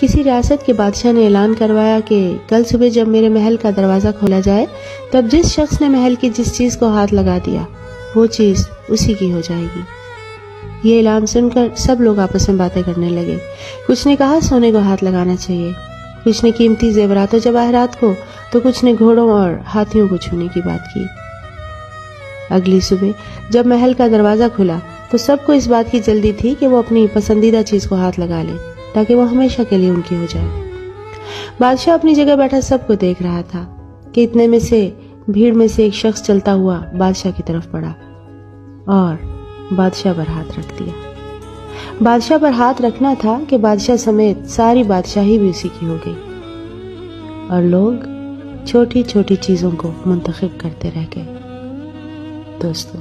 کسی ریاست کے بادشاہ نے اعلان کروایا کہ کل صبح جب میرے محل کا دروازہ کھولا جائے تب جس شخص نے محل کی جس چیز کو ہاتھ لگا دیا وہ چیز اسی کی ہو جائے گی۔ یہ اعلان سن کر سب لوگ آپس میں باتیں کرنے لگے۔ کچھ نے کہا سونے کو ہاتھ لگانا چاہیے، کچھ نے قیمتی زیورات و جواہرات کو، تو کچھ نے گھوڑوں اور ہاتھیوں کو چھونے کی بات کی۔ اگلی صبح جب محل کا دروازہ کھلا تو سب کو اس بات کی جلدی تھی کہ وہ اپنی پسندیدہ چیز کو ہاتھ لگا لے تاکہ وہ ہمیشہ کے لیے ان کی ہو جائے۔ بادشاہ اپنی جگہ بیٹھا سب کو دیکھ رہا تھا کہ اتنے میں سے بھیڑ میں سے ایک شخص چلتا ہوا بادشاہ کی طرف بڑھا اور بادشاہ پر ہاتھ رکھ دیا۔ بادشاہ پر ہاتھ رکھنا تھا کہ بادشاہ سمیت ساری بادشاہی بھی اسی کی ہو گئی، اور لوگ چھوٹی چھوٹی چیزوں کو منتخب کرتے رہ گئے۔ دوستو،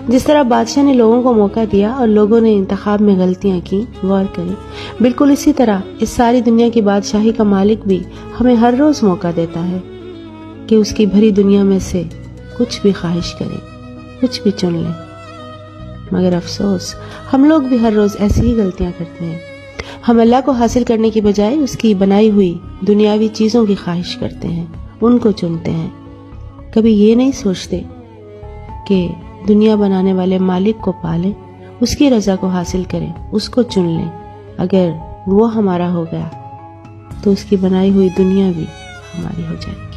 جس طرح بادشاہ نے لوگوں کو موقع دیا اور لوگوں نے انتخاب میں غلطیاں کی، غور کریں، بالکل اسی طرح اس ساری دنیا کی بادشاہی کا مالک بھی ہمیں ہر روز موقع دیتا ہے کہ اس کی بھری دنیا میں سے کچھ بھی خواہش کریں، کچھ بھی چن لیں۔ مگر افسوس، ہم لوگ بھی ہر روز ایسی ہی غلطیاں کرتے ہیں۔ ہم اللہ کو حاصل کرنے کی بجائے اس کی بنائی ہوئی دنیاوی چیزوں کی خواہش کرتے ہیں، ان کو چنتے ہیں۔ کبھی یہ نہیں سوچتے کہ دنیا بنانے والے مالک کو پالیں، اس کی رضا کو حاصل کریں، اس کو چن لیں۔ اگر وہ ہمارا ہو گیا تو اس کی بنائی ہوئی دنیا بھی ہماری ہو جائے گی۔